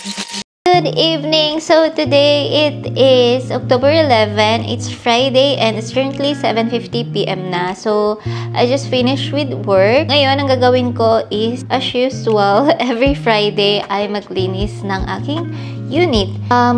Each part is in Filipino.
Good evening! So today it is October 11. It's Friday and it's currently 7:50 p.m. na. So I just finished with work. Ngayon, ang gagawin ko is, as usual, every Friday ay maglinis ng aking unit.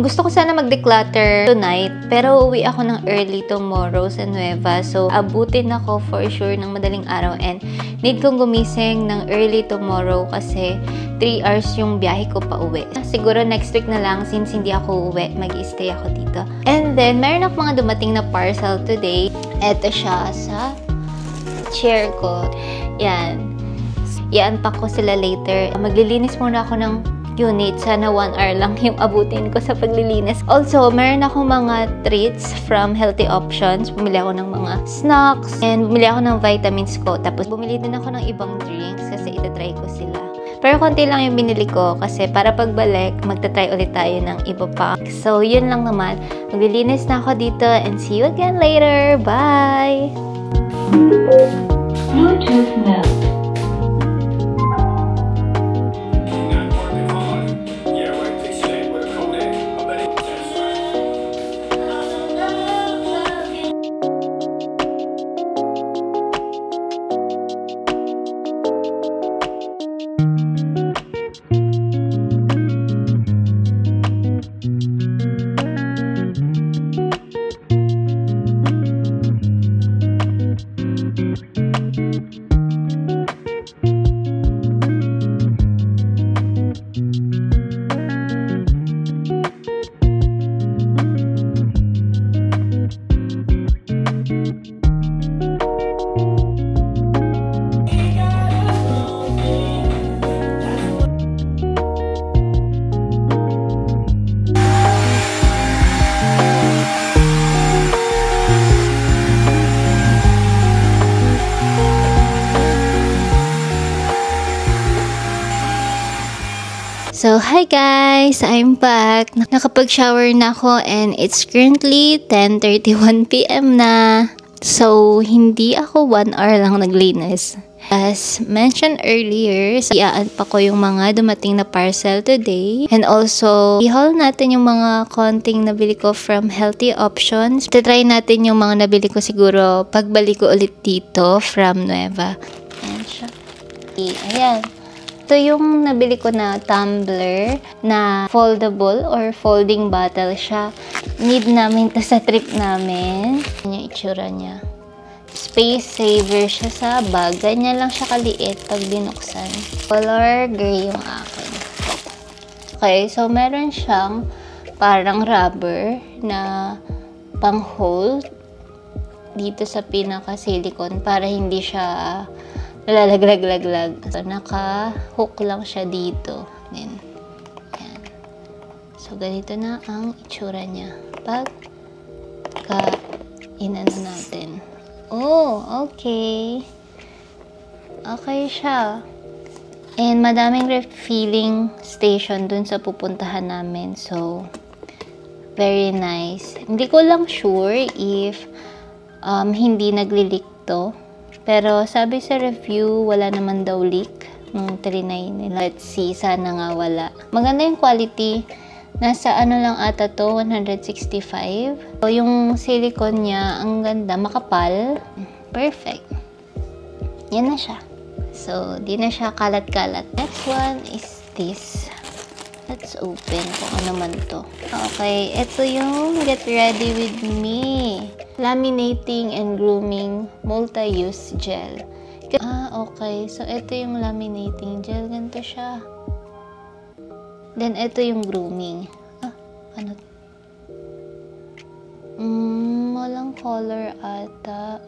Gusto ko sana mag-declutter tonight, pero uwi ako ng early tomorrow sa Nueva. So abutin ako for sure ng madaling araw and need kong gumising ng early tomorrow kasi 3 hours yung biyahe ko pa uwi. Siguro next week na lang since hindi ako uwi, mag-stay ako dito. And then, meron ako mga dumating na parcel today. Ito siya sa chair ko. Yan. I-unpack ko sila later. Maglilinis muna ako ng unit. Sana 1 hour lang yung abutin ko sa paglilinis. Also, meron ako mga treats from Healthy Options. Bumili ako ng mga snacks and bumili ako ng vitamins ko. Tapos, bumili din ako ng ibang drinks kasi itatry ko sila. Pero konti lang yung binili ko kasi para pagbalik, magta-try ulit tayo ng iba pa. So, yun lang naman. Maglilinis na ako dito and see you again later. Bye! Bluetooth mode. So, hi guys! I'm back. Nakapag-shower na ako and it's currently 10:31 p.m. na. So, hindi ako 1 hour lang naglinis. As mentioned earlier, i-unpack ko yung mga dumating na parcel today. And also, i-haul natin yung mga konting nabili ko from Healthy Options. Try natin yung mga nabili ko siguro pagbalik ko ulit dito from Nueva. Ayan siya. Ayan. Ito yung nabili ko na tumbler na foldable or folding bottle siya. Need namin to sa trip namin. Yan yung itsura niya. Space saver siya sa bag. Ganyan lang siya kaliit pag binuksan. Color gray yung akin. Okay, so meron siyang parang rubber na pang hold dito sa pinaka-silicone para hindi siya nalalaglag-laglag. So, naka-hook lang siya dito. Then, yan. So, ganito na ang itsura niya. Pag inano natin. Oh, okay. Okay siya. And madaming refilling station dun sa pupuntahan namin. So, very nice. Hindi ko lang sure if hindi nagli-leak to. Pero sabi sa review, wala naman daw leak nung trinay nila. Let's see, sana nga wala. Maganda yung quality. Nasa ano lang ata to, 165. So, yung silicone niya, ang ganda, makapal. Perfect. Yan na siya. So, di na siya kalat-kalat. Next one is this. Let's open kung ano man to. Okay, ito yung Get Ready With Me. Laminating and Grooming Multi-Use Gel. Okay. So, ito yung laminating gel. Ganito siya. Then, ito yung grooming. Ano? Walang color ata.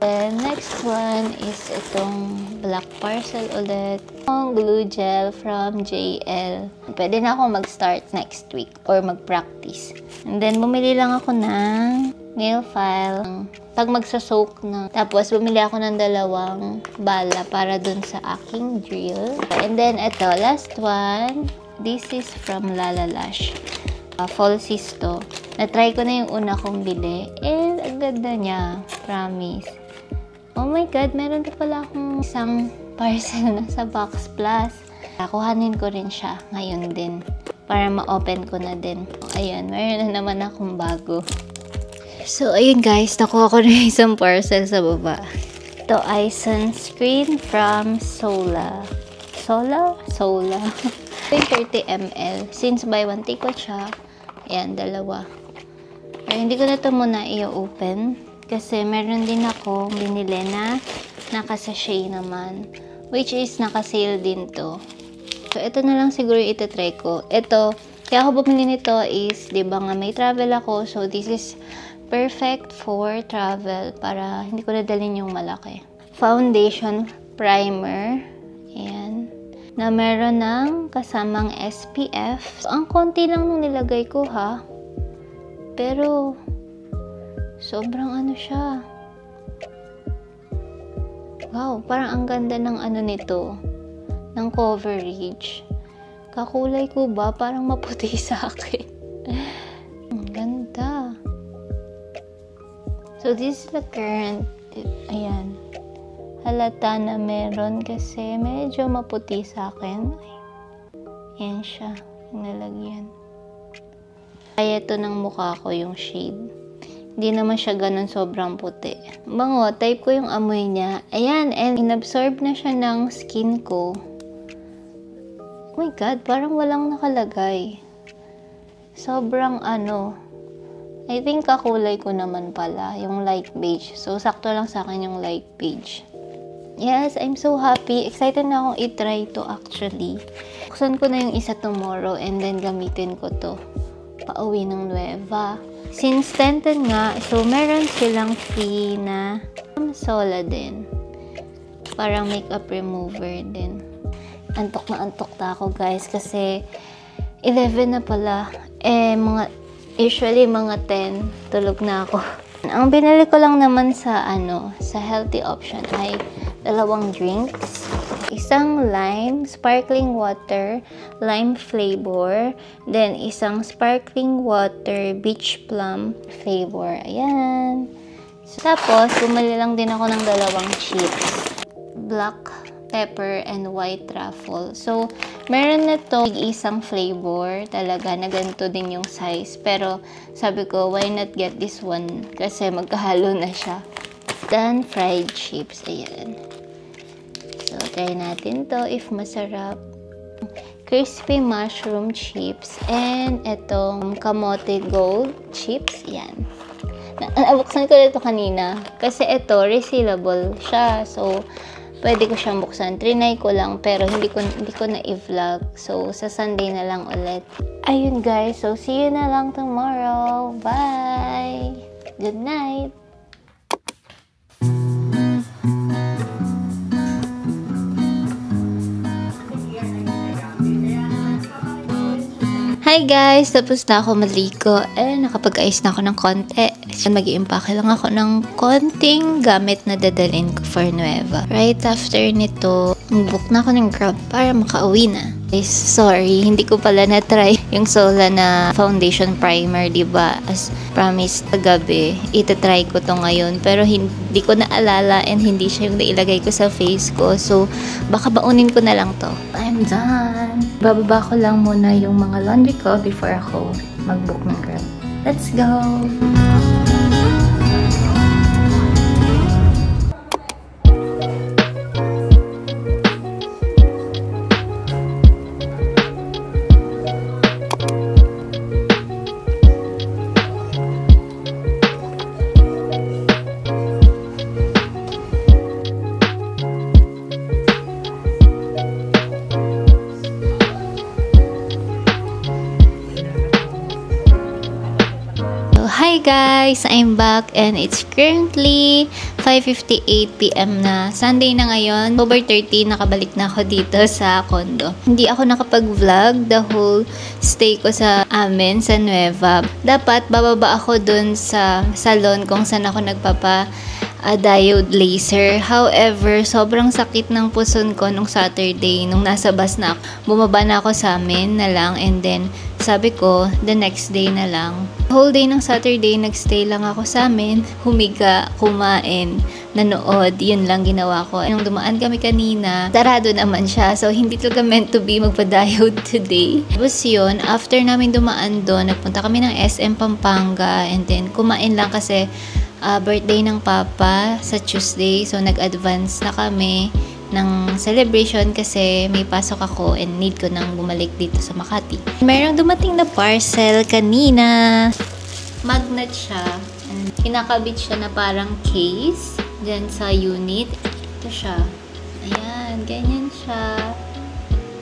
Then, next one is itong black parcel ulit. Ang glue gel from JL. Pwede na ako mag-start next week or mag-practice. And then, bumili lang ako ng nail file. Pag magsasoak na. Tapos, bumili ako ng 2 bala para dun sa aking drill. And then, ito, last one. This is from Lalalash. Falsies to. Na-try ko na yung una kong bili. And, ang ganda niya. Promise. Oh my God, meron na pala akong isang parcel na sa Box Plus. Kuhanin ko rin siya ngayon din para ma-open ko na din. Ayan, meron na naman akong bago. So, ayun guys, nakuha ko na isang parcel sa baba. Ito ay sunscreen from Sola. Sola? 30 ml. Since buy one, take ko siya. Ayan, dalawa. Pero hindi ko na ito muna i-open. Kasi meron din ako binili na naka-sachet naman. Which is naka-sale din to. So, ito na lang siguro iti-try ko. Ito, kaya ako bumili nito is, di ba nga may travel ako. So, this is perfect for travel para hindi ko nadalhin yung malaki. Foundation primer. Ayan. Na meron ng kasamang SPF. So, ang konti lang nung nilagay ko ha. Pero, sobrang ano siya. Wow, parang ang ganda ng ano nito. Ng coverage. Kakulay ko ba? Parang maputi sa akin. Ang ganda. So, this is the current. Ayan. Halata na meron kasi medyo maputi sa akin. Ayan siya. Nalagyan. Kaya ito ng mukha ko yung shade. Hindi naman siya ganun sobrang puti. Bango, type ko yung amoy niya. Ayan, and inabsorb na siya ng skin ko. Oh my God, parang walang nakalagay. Sobrang ano. I think kakulay ko naman pala, yung light beige. So, sakto lang sa akin yung light beige. Yes, I'm so happy. Excited na akong itry to actually. Buksan ko na yung isa tomorrow and then gamitin ko to. Pauwi ng Nueva. Since 10 nga, so meron silang free na Sola din. Parang makeup remover din. Antok na ako guys kasi 11 na pala. Usually mga 10 tulog na ako. Ang binili ko lang naman sa sa healthy option ay 2 drinks. Isang lime, sparkling water, lime flavor. Then, isang sparkling water, beach plum flavor. Ayan. So, tapos, bumili lang din ako ng 2 chips. Black pepper and white truffle. So, meron na to isang flavor talaga na ganito din yung size. Pero, sabi ko, why not get this one? Kasi magkahalo na siya. Then, fried chips. Ayan. So, try natin to if masarap. Crispy mushroom chips. And itong kamote gold chips. Yan. Nabuksan ko na ito kanina. Kasi ito, resealable siya. So, pwede ko siyang buksan. Trinay ko lang, pero hindi ko na i-vlog. So, sa Sunday na lang ulit. Ayun guys. So, see you na lang tomorrow. Bye! Good night! Hi guys! Tapos na ako maligo. Nakapag-ayos na ako ng konti. So, mag-i-impake lang ako ng konting gamit na dadalhin ko for Nueva. Right after nito, mag-book na ako ng Grab para makauwi na. Guys, sorry, hindi ko pala na-try yung Sola na foundation primer, diba? As promised kagabi, itatry ko to ngayon. Pero hindi ko naalala and hindi siya yung nailagay ko sa face ko. So, baka baunin ko na lang to. I'm done! Bababa ko lang muna yung mga laundry ko before ako mag-book ng Grab. Let's go! Hi guys! I'm back and it's currently 5:58 PM na. Sunday na ngayon. October 30, nakabalik na ako dito sa condo. Hindi ako nakapag-vlog the whole stay ko sa amin, sa Nueva. Dapat bababa ako dun sa salon kung saan ako diode laser. However, sobrang sakit ng puson ko nung Saturday, nung nasa bus na ako. Bumaba na ako sa amin na lang, and then sabi ko, the next day na lang. Whole day ng Saturday, nagstay lang ako sa amin, humiga, kumain, nanood, yun lang ginawa ko. Nung dumaan kami kanina, sarado naman siya. So, hindi talaga meant to be magpa-diode today. Tapos yun, after namin dumaan doon, nagpunta kami ng SM Pampanga, and then kumain lang kasi birthday ng Papa sa Tuesday. So, nag-advance na kami ng celebration kasi may pasok ako and need ko nang bumalik dito sa Makati. Merong dumating na parcel kanina. Magnet siya. And kinakabit siya na parang case dyan sa unit. Ito siya. Ayan, ganyan siya.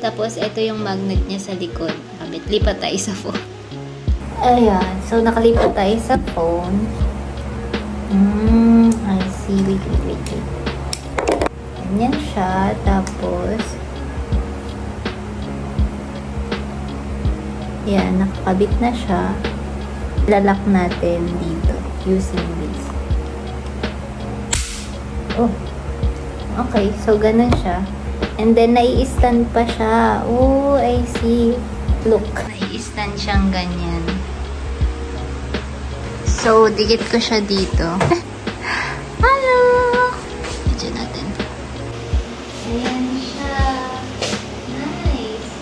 Tapos, ito yung magnet niya sa likod. Kabit. Lipat tayo sa phone. Ayan. So, nakalipat tayo sa phone. I see. Wait. Ganyan siya. Tapos, yan, nakakabit na siya. Lalak natin dito using this. Oh, okay. So, ganun siya. And then, nai-stand pa siya. Oh, I see. Look. Nai-stand siyang ganyan. So, dikit ko siya dito. Hello! Medyo natin. Ayan siya. Nice.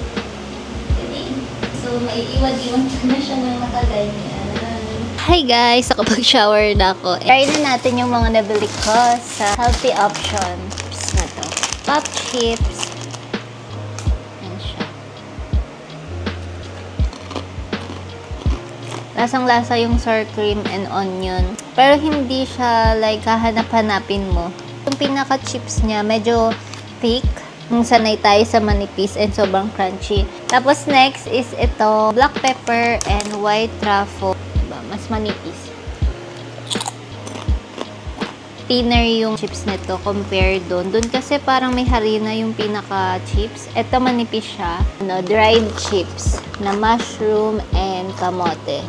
Galing. So, maiiwag-iwan ko na siya ng nakaganyan. Hi guys! Nakapag-shower na ako. Try na natin yung mga nabili ko sa healthy options na to. Pop chips. Lasang-lasa yung sour cream and onion. Pero hindi siya like hahanap-hanapin mo. Yung pinaka-chips niya, medyo thick. Nung sanay tayo sa manipis and sobrang crunchy. Tapos next is ito, black pepper and white truffle. Diba? Mas manipis. Thinner yung chips nito compare doon. Doon kasi parang may harina yung pinaka-chips. Ito manipis siya. Dried chips na mushroom and kamote.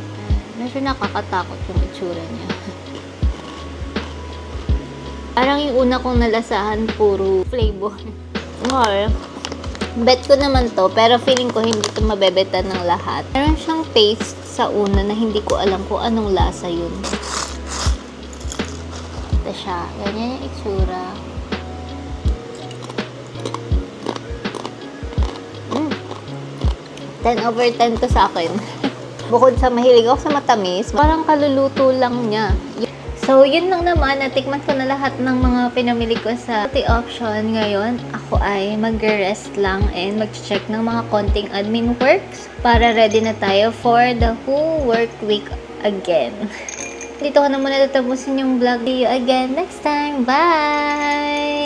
Medyo nakakatakot yung itsura niya. Parang yung una kong nalasahan, puro flavor. Okay. Bet ko naman to, pero feeling ko hindi ito mabebeta ng lahat. Meron siyang taste sa una na hindi ko alam kung anong lasa yun. Ito siya. Ganyan yung itsura. 10/10 to sa akin. Bukod sa mahilig ako sa matamis, parang kaluluto lang niya. So, yun lang naman. Natikman ko na lahat ng mga pinamili ko sa healthy option. Ngayon, ako ay mag-rest lang and mag-check ng mga konting admin works para ready na tayo for the whole work week again. Dito ko na muna tatapusin yung vlog. See you again next time. Bye!